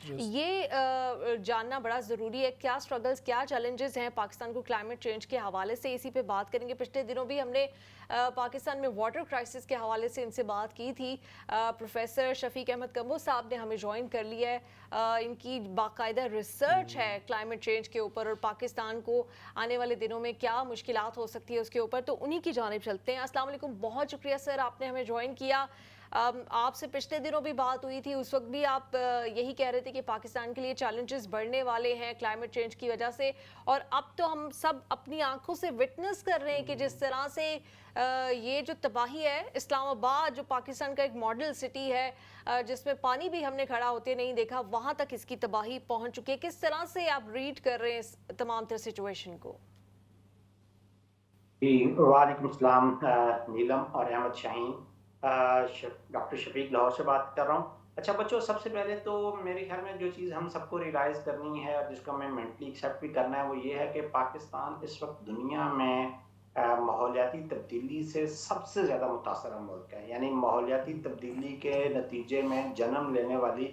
ये जानना बड़ा ज़रूरी है, क्या स्ट्रगल्स, क्या चैलेंजेस हैं पाकिस्तान को क्लाइमेट चेंज के हवाले से, इसी पे बात करेंगे। पिछले दिनों भी हमने पाकिस्तान में वाटर क्राइसिस के हवाले से इनसे बात की थी। प्रोफेसर शफीक अहमद कम्बो साहब ने हमें ज्वाइन कर लिया है। इनकी बाकायदा रिसर्च है क्लाइमेट चेंज के ऊपर और पाकिस्तान को आने वाले दिनों में क्या मुश्किलात हो सकती है उसके ऊपर, तो उन्हीं की जानिब चलते हैं। अस्सलाम वालेकुम, बहुत शुक्रिया सर, आपने हमें ज्वाइन किया। आपसे पिछले दिनों भी बात हुई थी, उस वक्त भी आप यही कह रहे थे कि पाकिस्तान के लिए चैलेंजेस बढ़ने वाले हैं क्लाइमेट चेंज की वजह से, और अब तो हम सब अपनी आंखों से विटनेस कर रहे हैं कि जिस तरह से ये जो तबाही है, इस्लामाबाद जो पाकिस्तान का एक मॉडल सिटी है जिसमें पानी भी हमने खड़ा होते नहीं देखा, वहां तक इसकी तबाही पहुंच चुकी है। किस तरह से आप रीड कर रहे हैं इस तमाम तरह सिचुएशन को? जी, वालेकुम सलाम नीलम और अहमद शाहीन। डॉक्टर शफीक लाहौर से बात कर रहा हूँ। अच्छा बच्चों, सबसे पहले तो मेरे ख्याल में जो चीज़ हम सबको रियलाइज़ करनी है और जिसको हमें मेंटली एक्सेप्ट भी करना है वो ये है कि पाकिस्तान इस वक्त दुनिया में माहौलियाती तब्दीली से सबसे ज़्यादा मुतासर मुल्क है। यानी माहौलियाती तब्दीली के नतीजे में जन्म लेने वाली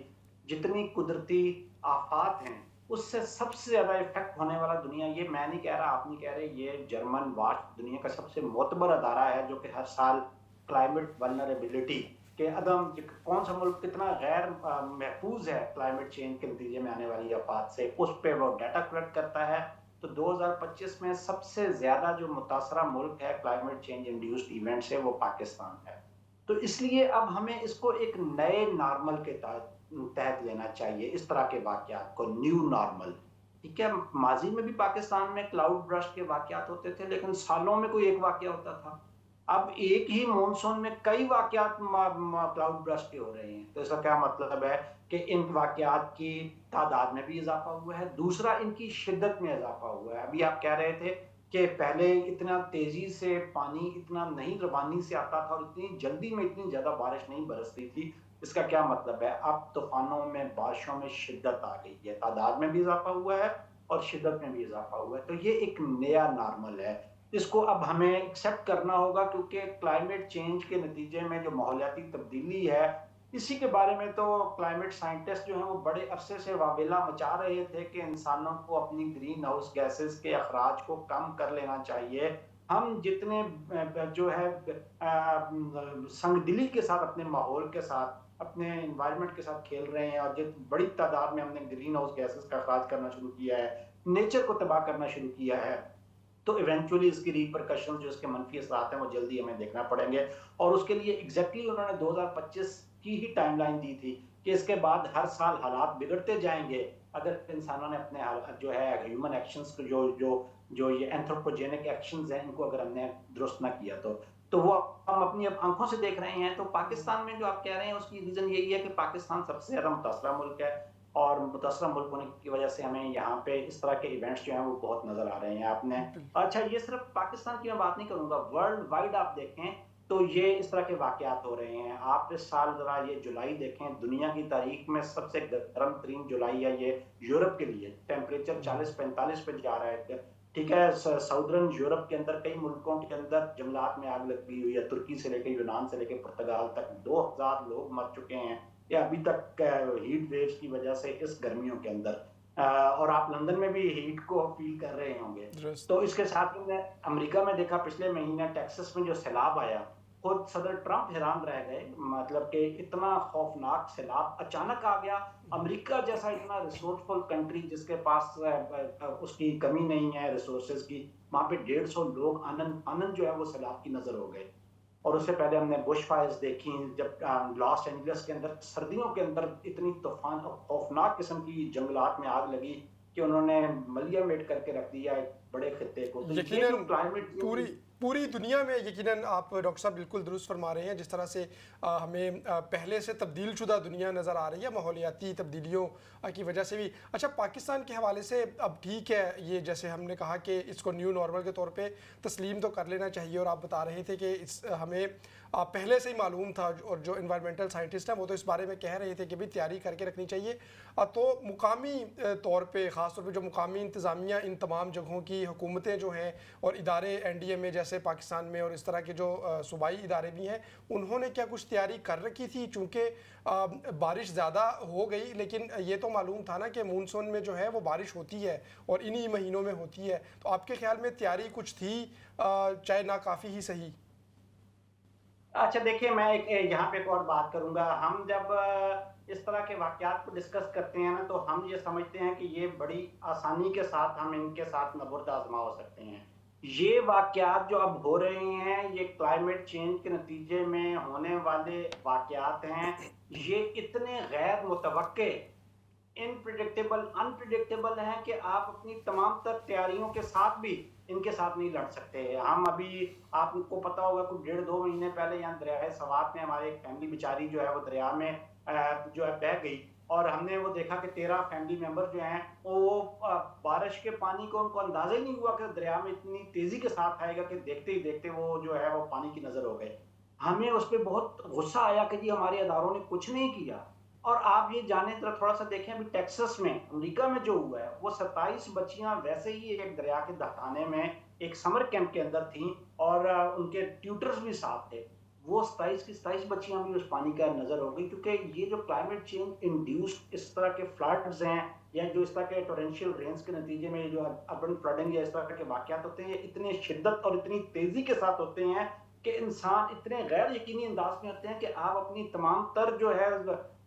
जितनी कुदरती आफात हैं उससे सबसे ज्यादा इफेक्ट होने वाला दुनिया, ये मैं नहीं कह रहा, आप नहीं कह रहे, ये जर्मन वाच दुनिया का सबसे मोतबर अदारा है जो कि हर साल क्लाइमेट वल्नरेबिलिटी के अदम, कौन सा मुल्क कितना गैर महफूज है क्लाइमेट चेंज के नतीजे में आने वाली आफात से, उस पर वो डाटा कलेक्ट करता है। तो 2025 में सबसे ज्यादा जो मुतासरा मुल्क है क्लाइमेट चेंज इंड्यूस्ड इवेंट से वो पाकिस्तान है। तो इसलिए अब हमें इसको एक नए नॉर्मल के तहत लेना चाहिए, इस तरह के वाकयात को न्यू नॉर्मल। ठीक है, माजी में भी पाकिस्तान में क्लाउड ब्रश के वाकयात होते थे लेकिन सालों में कोई एक वाकया होता था। अब एक ही मॉनसून में कई वाकयात क्लाउड ब्रश के हो रहे हैं। तो इसका क्या मतलब है कि इन वाकयात की तादाद में भी इजाफा हुआ है, दूसरा इनकी शिद्दत में इजाफा हुआ है। अभी आप कह रहे थे कि पहले इतना तेजी से पानी इतना नहीं रवानी से आता था और इतनी जल्दी में इतनी ज्यादा बारिश नहीं बरसती थी। इसका क्या मतलब है, अब तूफानों में बारिशों में शिद्दत आ गई है, तादाद में भी इजाफा हुआ है और शिद्दत में भी इजाफा हुआ है। तो ये एक नया नॉर्मल है, इसको अब हमें एक्सेप्ट करना होगा क्योंकि क्लाइमेट चेंज के नतीजे में जो माहौलियाती तब्दीली है इसी के बारे में तो क्लाइमेट साइंटिस्ट जो है वो बड़े अरसे से वावेला मचा रहे थे कि इंसानों को अपनी ग्रीन हाउस गैसेस के अखराज को कम कर लेना चाहिए। हम जितने जो है संगदिली के साथ अपने माहौल के साथ अपने एनवायरनमेंट के साथ खेल रहे हैं और जित बड़ी तादाद में हमने ग्रीन हाउस गैसेस का अखराज करना शुरू किया है, नेचर को तबाह करना शुरू किया है, तो इवेंचुअली इसकी रिपरकशन जो इसके मनफी असरात हैं वो जल्दी हमें देखना पड़ेंगे। और उसके लिए एग्जैक्टली उन्होंने 2025 की ही टाइमलाइन दी थी कि इसके बाद हर साल हालात बिगड़ते जाएंगे अगर इंसानों ने अपने जो है ह्यूमन एक्शंस को जो जो जो ये एंथ्रोपोजेनिक एक्शंस हैं इनको अगर हमने दुरुस्त ना किया तो वो हम अपनी अब आंखों से देख रहे हैं। तो पाकिस्तान में जो आप कह रहे हैं उसकी रीजन यही है कि पाकिस्तान सबसे ज्यादा मुतासरा मुल्क है और मुतासरा मुल्क होने की वजह से हमें यहाँ पे इस तरह के इवेंट्स जो हैं वो बहुत नजर आ रहे हैं आपने। अच्छा, ये सिर्फ पाकिस्तान की मैं बात नहीं करूंगा, वर्ल्ड वाइड आप देखें तो ये इस तरह के वाकयात हो रहे हैं। आप इस साल जरा ये जुलाई देखें, दुनिया की तारीख में सबसे गर्म तरीन जुलाई है ये यूरोप के लिए, टेम्परेचर 40-45 पे जा रहा है। ठीक है, साउदर्न यूरोप के अंदर कई मुल्कों के अंदर जंगलात में आग लगी हुई है, तुर्की से लेकर यूनान से लेकर पुर्तगाल तक 2000 लोग मर चुके हैं या अभी तक हीट वेव्स की वजह से इस गर्मियों के अंदर। और आप लंदन में भी हीट को फील कर रहे होंगे। तो इसके साथ में अमेरिका में देखा पिछले महीने टेक्सास में जो सैलाब आया, खुद सदर ट्रंप हैरान रह गए, मतलब कि इतना खौफनाक सैलाब अचानक आ गया। अमेरिका जैसा इतना रिसोर्सफुल कंट्री जिसके पास उसकी कमी नहीं है रिसोर्सेज की, वहां पे 150 लोग आनंद जो है वो सैलाब की नजर हो गए। और उससे पहले हमने बुश फायर्स देखी जब लॉस एंजलिस के अंदर सर्दियों के अंदर इतनी तूफान और खौफनाक किस्म की जंगलात में आग लगी कि उन्होंने मलिया मेट करके रख दिया एक बड़े खित्ते को। तो ये जो क्लाइमेट पूरी पूरी दुनिया में यकीनन आप डॉक्टर साहब बिल्कुल दुरुस्त फरमा रहे हैं, जिस तरह से हमें पहले से तब्दील शुदा दुनिया नज़र आ रही है माहौलियाती तब्दीलियों की वजह से भी। अच्छा, पाकिस्तान के हवाले से अब ठीक है, ये जैसे हमने कहा कि इसको न्यू नॉर्मल के तौर पे तस्लीम तो कर लेना चाहिए और आप बता रहे थे कि हमें पहले से ही मालूम था, और जो इन्वायरमेंटल साइंटिस्ट हैं वो तो इस बारे में कह रहे थे कि भी तैयारी करके रखनी चाहिए। तो मुकामी तौर पे ख़ास तौर पे जो मुकामी इंतज़ामिया इन तमाम जगहों की हुकूमतें जो हैं और इदारे NDA में जैसे पाकिस्तान में और इस तरह के जो सूबाई इदारे भी हैं, उन्होंने क्या कुछ तैयारी कर रखी थी? चूँकि बारिश ज़्यादा हो गई, लेकिन ये तो मालूम था ना कि मानसून में जो है वो बारिश होती है और इन्हीं महीनों में होती है। तो आपके ख्याल में तैयारी कुछ थी, चाहे नाकाफ़ी ही सही? अच्छा देखिए, मैं यहाँ पे एक और बात करूँगा। हम जब इस तरह के वाक़यात को डिस्कस करते हैं ना, तो हम ये समझते हैं कि ये बड़ी आसानी के साथ हम इनके साथ नबुर्द आज़मा हो सकते हैं। ये वाक़यात जो अब हो रहे हैं, ये क्लाइमेट चेंज के नतीजे में होने वाले वाक़यात हैं। ये इतने गैर मुतवक्के, इनप्रेडिक्टेबल, अनप्रेडिक्टेबल हैं कि आप अपनी तमाम तर तैयारियों के साथ भी इनके साथ नहीं लड़ सकते। हम अभी, आपको पता होगा, कुछ 1.5-2 महीने पहले यहाँ दरियाए सवात में हमारी एक फैमिली बेचारी जो है वो दरिया में जो है बह गई, और हमने वो देखा कि 13 फैमिली मेंबर जो हैं वो बारिश के पानी को उनको अंदाजा ही नहीं हुआ कि दरिया में इतनी तेजी के साथ आएगा कि देखते ही देखते वो जो है वो पानी की नजर हो गए। हमें उस पर बहुत गुस्सा आया कि जी हमारे अदारों ने कुछ नहीं किया। और आप ये जाने जरा थोड़ा सा देखें, अभी टेक्सास में, अमेरिका में जो हुआ है, वो 27 बच्चियां वैसे ही एक दरिया के दहकाने में एक समर कैंप के अंदर थीं, और उनके ट्यूटर्स भी साथ थे। वो 27 की 27 बच्चियां भी उस पानी का नजर हो गई, क्योंकि ये जो क्लाइमेट चेंज इंड्यूस्ड इस तरह के फ्लड्स हैं, या जो इस तरह के टोरेंशियल रेन्स के नतीजे में जो अर्बन फ्लडिंग या इस तरह के वाकयात होते हैं, ये इतने शिद्दत और इतनी तेजी के साथ होते हैं कि इंसान इतने गैर यकीनी अंदाज में होते हैं कि आप अपनी तमाम तर जो है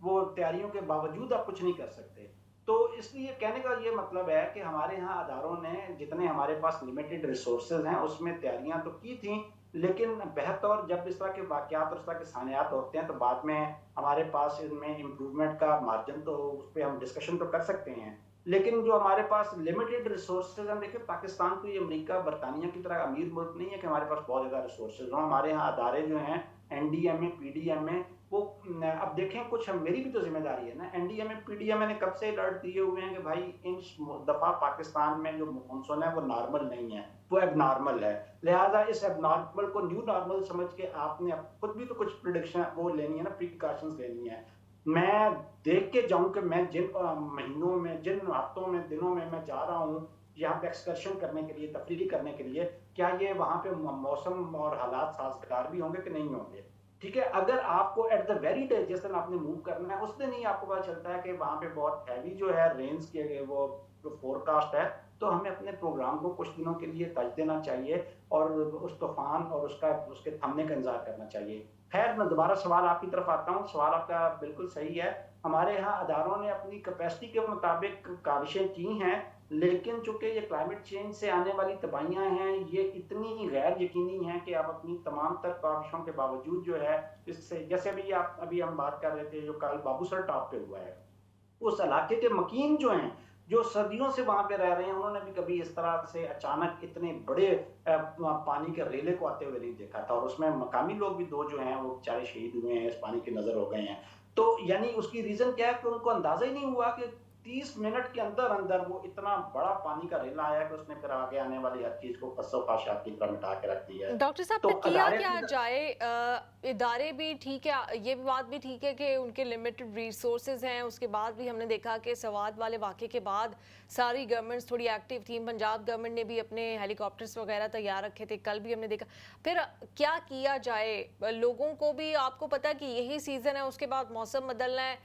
वो तैयारियों के बावजूद आप कुछ नहीं कर सकते। तो इसलिए कहने का ये मतलब है कि हमारे यहाँ अदारों ने जितने हमारे पास लिमिटेड रिसोर्सेज हैं उसमें तैयारियां तो की थी, लेकिन बेहतर जब इस तरह के वाकयात और इस तरह के सानियात होते हैं तो बाद में हमारे पास इनमें इम्प्रूवमेंट का मार्जिन तो उस पर हम डिस्कशन तो कर सकते हैं। लेकिन जो हमारे पास लिमिटेड रिसोर्सेज हैं, देखिए पाकिस्तान कोई अमेरिका बरतानिया की तरह अमीर मुल्क नहीं है कि हमारे पास बहुत ज़्यादा रिसोर्सेज हों। हमारे यहाँ अदारे जो हैं NDMA PDMA, वो अब देखें, कुछ मेरी भी तो जिम्मेदारी है ना। NDMA PDMA ने कब से अलर्ट दिए हुए हैं कि भाई इस दफ़ा पाकिस्तान में जो मानसून है वो नॉर्मल नहीं है, वो एबनॉर्मल है। लिहाजा इस एबनॉर्मल को न्यू नॉर्मल समझ के आपने खुद भी तो कुछ प्रिडिक्शन वो लेनी है ना, प्रिकॉशंस लेनी है। मैं देख के जाऊं कि मैं जिन महीनों में, जिन हफ्तों में, दिनों में मैं जा रहा हूँ यहाँ पे एक्सकर्शन करने के लिए, तफरीरी करने के लिए, क्या ये वहाँ पे मौसम और हालात साजगार भी होंगे कि नहीं होंगे। ठीक है, अगर आपको एट द वेरी डे जिस दिन आपने मूव करना है उस दिन ही आपको पता चलता है कि वहाँ पे बहुत हैवी जो है रेंज के वो फोरकास्ट है, तो हमें अपने प्रोग्राम को कुछ दिनों के लिए तज देना चाहिए और उस तूफान और उसके थमने का इंतजार करना चाहिए। खैर, मैं दोबारा सवाल आपकी तरफ आता हूँ। सवाल आपका बिल्कुल सही है। हमारे यहाँ अदारों ने अपनी कैपेसिटी के मुताबिक काविशें की हैं, लेकिन चूंकि ये क्लाइमेट चेंज से आने वाली तबाहियां हैं, ये इतनी गैर यकीनी हैं कि आप अपनी तमाम तर काविशों के बावजूद जो है इससे, जैसे अभी हम बात कर रहे थे जो कल बाबूसर टॉप पे हुआ है, उस इलाके के मकीन जो हैं, जो सदियों से वहां पे रह रहे हैं, उन्होंने भी कभी इस तरह से अचानक इतने बड़े पानी के रेले को आते हुए नहीं देखा था। और उसमें मकामी लोग भी 2 जो हैं वो बेचारे शहीद हुए हैं, इस पानी की नजर हो गए हैं। तो यानी उसकी रीजन क्या है कि उनको अंदाजा ही नहीं हुआ कि 30 मिनट के अंदर अंदर वो इतना बड़ा पानी का रेला आया कि उसने फिर आगे आने वाली हर चीज को कस्सो-फाशात की तरह मिटा के रख दिया है। डॉक्टर साहब, तो फिर किया अदारे क्या जाए? इदारे भी ठीक है, ये भी बात भी ठीक है कि उनके लिमिटेड रिसोर्सेज हैं, उसके बाद भी हमने देखा कि सवात वाले वाक़े के बाद सारी गवर्नमेंट्स थोड़ी एक्टिव थी। पंजाब गवर्नमेंट ने भी अपने हेलीकॉप्टर्स वगैरह तैयार रखे थे, कल भी हमने देखा। फिर क्या किया जाए? लोगों को भी, आपको पता है कि यही सीज़न है, उसके बाद मौसम बदलना है,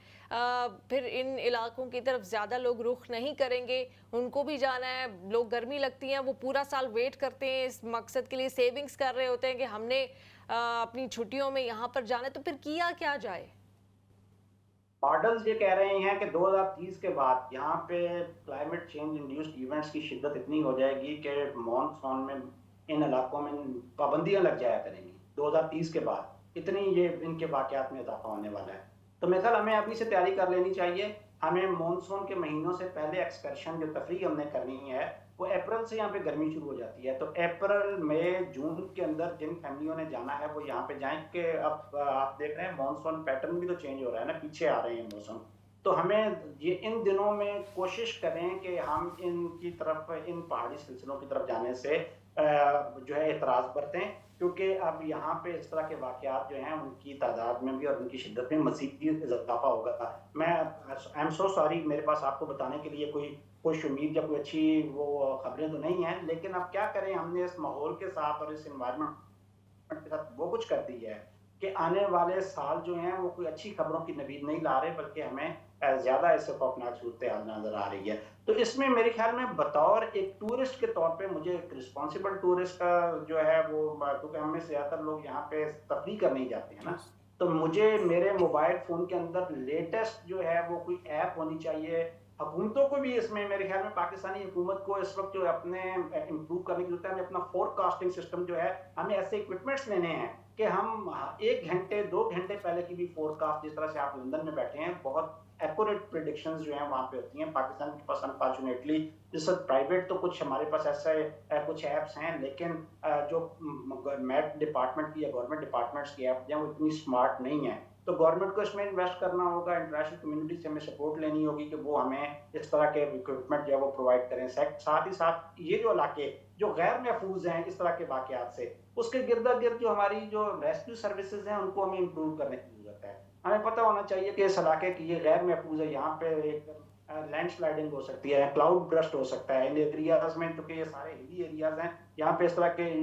फिर इन इलाकों की तरफ ज़्यादा लोग रुख नहीं करेंगे, उनको भी जाना है। लोग गर्मी लगती हैं, वो पूरा साल वेट करते हैं, इस मकसद के लिए सेविंग्स कर रहे होते हैं कि हमने अपनी छुट्टियों में यहाँ पर जाना है। तो फिर किया क्या जाए? मॉडल्स ये कह रहे हैं कि 2030 के बाद यहाँ पे क्लाइमेट चेंज इंड्यूस्ड इवेंट्स की शिद्दत इतनी हो जाएगी कि मॉनसून में इन इलाकों में पाबंदियां लग जाया करेंगी। 2030 के बाद इतनी ये इनके वाकयात में इजाफा होने वाला है। तो मेरे ख्याल हमें अभी से तैयारी कर लेनी चाहिए। हमें मॉनसून के महीनों से पहले एक्सकर्शन जो तफरीह हमने करनी है, वो अप्रैल से यहाँ पे गर्मी शुरू हो जाती है। तो अप्रैल मई जून के अंदर जिन फैमिलियों ने जाना है वो यहाँ पे जाएं कि अब आप देख रहे हैं मॉनसून पैटर्न भी तो चेंज हो रहा है ना, पीछे आ रहे हैं मौसम। तो हमें ये इन दिनों में कोशिश करें कि हम इनकी तरफ, इन पहाड़ी सिलसिलों की तरफ जाने से जो है एतराज़ बरतें, क्योंकि अब यहाँ पे इस तरह के वाक़यात जो हैं उनकी तादाद में भी और उनकी शिद्दत में मज़ीद इज़ाफ़ा होगा। मैं आई एम सो सॉरी, मेरे पास आपको बताने के लिए कोई उम्मीद या कोई अच्छी वो खबरें तो नहीं हैं, लेकिन अब क्या करें, हमने इस माहौल के साथ और इस एनवायरनमेंट के साथ वो कुछ कर दी है कि आने वाले साल जो हैं वो कोई अच्छी खबरों की नवीद नहीं ला रहे, बल्कि हमें ज़्यादा इससे खौफनाक सूरत हाल नज़र आ रही है। तो इसमें मेरे ख्याल में बतौर एक टूरिस्ट के तौर पे मुझे एक रिस्पॉन्सिबल टूरिस्ट का जो है वो, क्योंकि हम में से ज़्यादातर लोग यहाँ पे तफरीह करने ही जाते हैं ना, तो मुझे मेरे मोबाइल फ़ोन के अंदर लेटेस्ट जो है वो कोई ऐप होनी चाहिए। हुकूमतों को भी इसमें मेरे ख्याल में, पाकिस्तानी हुकूमत को इस वक्त जो अपने इम्प्रूव करने की जरूरत है, हमें अपना फोरकास्टिंग सिस्टम जो है, हमें ऐसे इक्विपमेंट्स लेने हैं कि हम 1 घंटे 2 घंटे पहले की भी फोरकास्ट, जिस तरह से आप लंदन में बैठे हैं, बहुत एक्यूरेट प्रेडिक्शंस जो हैं वहाँ पे होती हैं। पाकिस्तान के पास अनफॉर्चुनेटली इस वक्त प्राइवेट तो कुछ हमारे पास ऐसे कुछ ऐप्स हैं, लेकिन जो मैट डिपार्टमेंट की या गवर्नमेंट डिपार्टमेंट्स की ऐप हैं वो इतनी स्मार्ट नहीं है। तो गवर्नमेंट को इसमें इन्वेस्ट करना होगा, इंटरनेशनल कम्युनिटी से हमें सपोर्ट लेनी होगी कि वो हमें इस तरह के इक्विपमेंट जो है वो प्रोवाइड करें। साथ ही साथ ये जो इलाके जो गैर महफूज हैं इस तरह के वाकयात से, उसके गिरदा गिर्द जो हमारी जो रेस्क्यू सर्विसेज हैं उनको हमें इम्प्रूव करने की जरूरत है। हमें पता होना चाहिए कि इस इलाके की ये गैर महफूज है, यहाँ पे एक लैंडस्लाइडिंग हो सकती है, क्लाउड ब्रस्ट हो सकता है इन एरियाज में, क्योंकि ये सारे हिली एरियाज हैं, यहाँ पे इस तरह के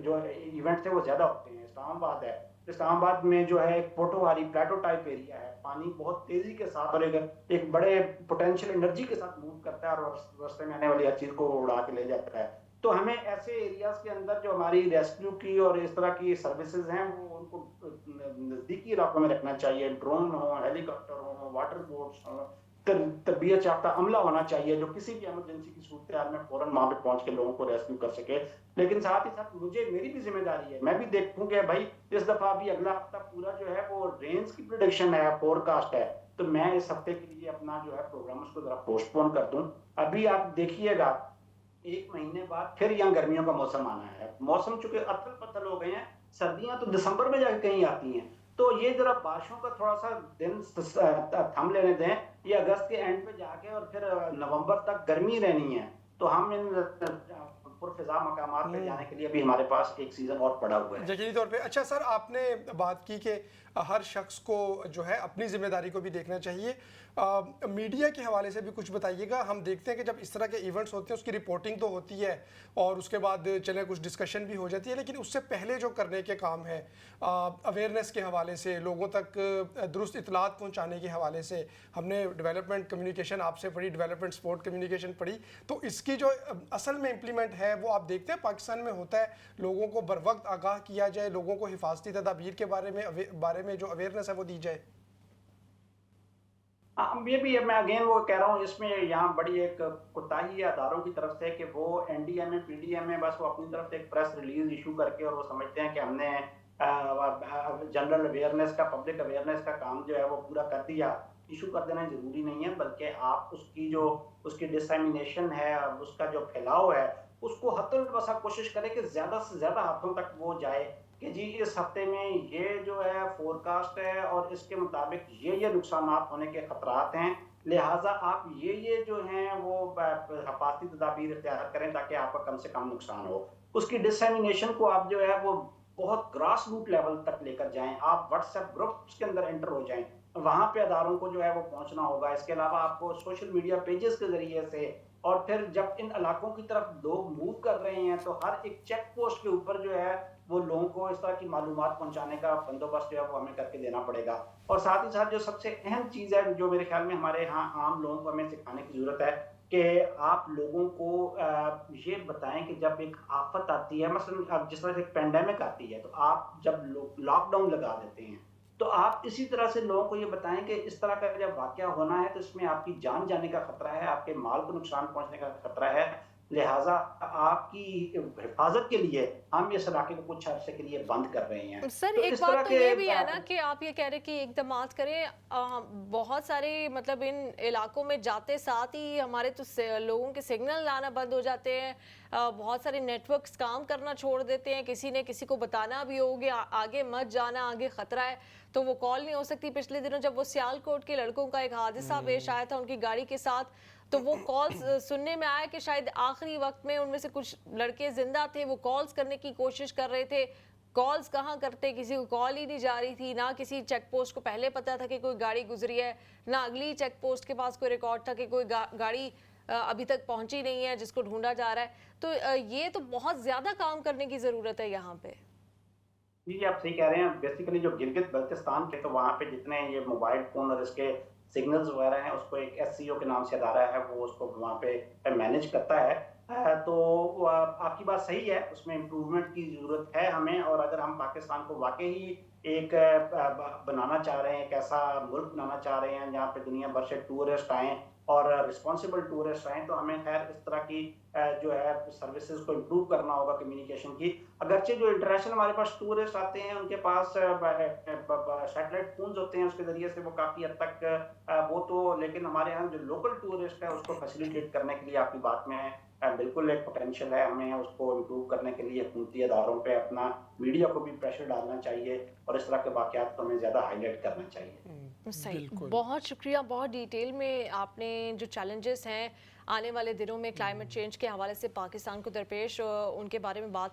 जो इवेंट्स हैं वो ज्यादा होते हैं। इस्लामाबाद है, इस्लामाबाद में जो है एक पोटोहारी प्लेटो टाइप एरिया है, पानी बहुत तेजी के साथ और एक बड़े पोटेंशियल एनर्जी के साथ मूव करता है और रास्ते में आने वाली हर चीज को उड़ा के ले जाता है। तो हमें ऐसे एरियाज के अंदर जो हमारी रेस्क्यू की और इस तरह की सर्विसेज हैं वो उनको नजदीकी इलाकों में रखना चाहिए। ड्रोन हो, हेलीकॉप्टर हो, वाटर बोट्स हो, तरबियत याफ्ता अमला होना चाहिए जो किसी भी इमरजेंसी की सूरत हाल में फौरन वहां पे पहुंच के लोगों को रेस्क्यू कर सके। लेकिन साथ ही साथ मेरी भी जिम्मेदारी है, मैं भी देखूं कि भाई इस दफा भी अगला हफ्ता पूरा जो है वो रेंज की प्रेडिक्शन है, फोरकास्ट है, तो मैं इस हफ्ते के लिए अपना जो है प्रोग्राम उसको जरा पोस्टपोन कर दूं। अभी आप देखिएगा 1 महीने बाद फिर यहाँ गर्मियों का मौसम आना है। मौसम चूंकि अतल पतल हो गए हैं, सर्दियां तो दिसंबर में जाके कहीं आती हैं, तो ये जरा बारिशों का थोड़ा सा दिन थम लेने दें, ये अगस्त के एंड पे जाके और फिर नवंबर तक गर्मी रहनी है, तो हम इन पुरफिजा मकामात पे जाने के लिए भी हमारे पास एक सीजन और पड़ा हुआ है। यकीनी तौर पे। अच्छा सर, आपने बात की कि हर शख्स को जो है अपनी जिम्मेदारी को भी देखना चाहिए। मीडिया के हवाले से भी कुछ बताइएगा। हम देखते हैं कि जब इस तरह के इवेंट्स होते हैं उसकी रिपोर्टिंग तो होती है और उसके बाद चले कुछ डिस्कशन भी हो जाती है, लेकिन उससे पहले जो करने के काम है अवेयरनेस के हवाले से, लोगों तक दुरुस्त इतलात पहुंचाने के हवाले से, हमने डेवलपमेंट कम्युनिकेशन आपसे पढ़ी, डेवलपमेंट सपोर्ट कम्युनिकेशन पढ़ी, तो इसकी जो असल में इम्प्लीमेंट है वो आप देखते हैं पाकिस्तान में होता है? लोगों को बर वक्त आगाह किया जाए, लोगों को हिफाजती तदाबीर के बारे में जो अवेयरनेस है वो दी जाए। ये भी है, मैं अगेन वो कह रहा हूँ, इसमें यहाँ बड़ी एक कोताही है अदारों की तरफ से कि वो एनडीएमए पीडीएमए बस वो अपनी तरफ से एक प्रेस रिलीज इशू करके और वो समझते हैं कि हमने जनरल अवेयरनेस का, पब्लिक अवेयरनेस का काम जो है वो पूरा कर दिया। इशू कर देना जरूरी नहीं है, बल्कि आप उसकी डिसेमिनेशन है, उसका जो फैलाव है, उसको हतुल बसा कोशिश करें कि ज्यादा से ज्यादा हाथों तक वो जाए कि जी इस हफ्ते में ये जो है फोरकास्ट है और इसके मुताबिक ये नुकसान होने के खतरात हैं, लिहाजा आप ये जो हैं वो हिफाजती तदाबीर इख्तियार करें ताकि आपका कम से कम नुकसान हो। उसकी डिसेमिनेशन को आप जो है वो बहुत ग्रास रूट लेवल तक लेकर जाएं। आप व्हाट्सएप ग्रुप्स के अंदर एंटर हो जाएं, वहां पे अदारों को जो है वो पहुंचना होगा। इसके अलावा आपको सोशल मीडिया पेजेस के जरिए से, और फिर जब इन इलाकों की तरफ लोग मूव कर रहे हैं तो हर एक चेक पोस्ट के ऊपर जो है वो लोगों को इस तरह की मालूमात पहुंचाने का बंदोबस्त जो है वो हमें करके देना पड़ेगा। और साथ ही साथ जो सबसे अहम चीज़ है जो मेरे ख्याल में हमारे यहाँ आम लोगों को हमें सिखाने की ज़रूरत है कि आप लोगों को ये बताएं कि जब एक आफत आती है, मसलन अब जिस तरह से एक पेंडेमिक आती है, तो आप जब लॉकडाउन लगा देते हैं तो आप इसी तरह से लोगों को ये बताएं कि इस तरह का जब वाकया होना है तो इसमें आपकी जान जाने का खतरा है, आपके माल को नुकसान पहुंचने का खतरा है, लिहाजा आपकी हिफाजत के लिए हम इस इलाके को कुछ अर्से के लिए बंद कर रहे हैं। सर तो एक इस बात तरह तो के ये भी है ना कि आप ये कह रहे कि इकदामात करें, बहुत सारे मतलब इन इलाकों में जाते साथ ही हमारे तो लोगों के सिग्नल आना बंद हो जाते हैं, बहुत सारे नेटवर्क्स काम करना छोड़ देते हैं, किसी ने किसी को बताना भी हो गया आगे मत जाना, आगे खतरा है, तो वो कॉल नहीं हो सकती। पिछले दिनों जब वो सियालकोट के लड़कों का एक हादसा पेश आया था उनकी गाड़ी के साथ, तो वो कॉल्स सुनने में आया कि शायद आखिरी वक्त में उनमें से कुछ लड़के जिंदा थे, वो कॉल्स करने की कोशिश कर रहे थे, कॉल्स कहाँ करते, किसी को कॉल ही नहीं जा रही थी, ना किसी चेक पोस्ट को पहले पता था कि कोई गाड़ी गुजरी है, ना अगली चेक पोस्ट के पास कोई रिकॉर्ड था कि कोई गाड़ी अभी तक पहुंची नहीं है जिसको ढूंढा जा रहा है। तो ये तो बहुत ज्यादा काम करने की जरूरत है यहाँ पे। जी, आप सही कह रहे हैं। बेसिकली जो गिलगित बल्तिस्तान के, तो वहाँ पे जितने ये मोबाइल फ़ोन और इसके सिग्नल्स वगैरह हैं, उसको एक एससीओ के नाम से अदारा है, वो उसको वहाँ पे मैनेज करता है। तो आपकी बात सही है, उसमें इम्प्रूवमेंट की ज़रूरत है हमें। और अगर हम पाकिस्तान को वाक़ई ही एक बनाना चाह रहे हैं, एक ऐसा मुल्क बनाना चाह रहे हैं जहाँ पे दुनिया भर से टूरिस्ट आएँ और रिस्पॉन्सिबल टूरिस्ट आएँ, तो हमें खैर इस तरह की जो है सर्विसेज को इम्प्रूव करना होगा कम्युनिकेशन की। अगरचे जो इंटरनेशनल हमारे पास टूरिस्ट आते हैं, उनके पास सैटेलाइट फ़ोन्स होते हैं, उसके ज़रिए से वो काफ़ी हद तक वो तो, लेकिन हमारे यहाँ जो लोकल टूरिस्ट है उसको फैसिलिटेट करने के लिए आपकी बात में बिल्कुल एक पोटेंशियल है। हमें उसको इम्प्रूव करने के लिए हुकूमती अदारों पे अपना, मीडिया को भी प्रेशर डालना चाहिए और इस तरह के वाक़यात को हमें ज़्यादा हाईलाइट करना चाहिए। सही, बहुत शुक्रिया। बहुत डिटेल में आपने जो चैलेंजेस हैं आने वाले दिनों में क्लाइमेट चेंज के हवाले से पाकिस्तान को दरपेश, उनके बारे में बात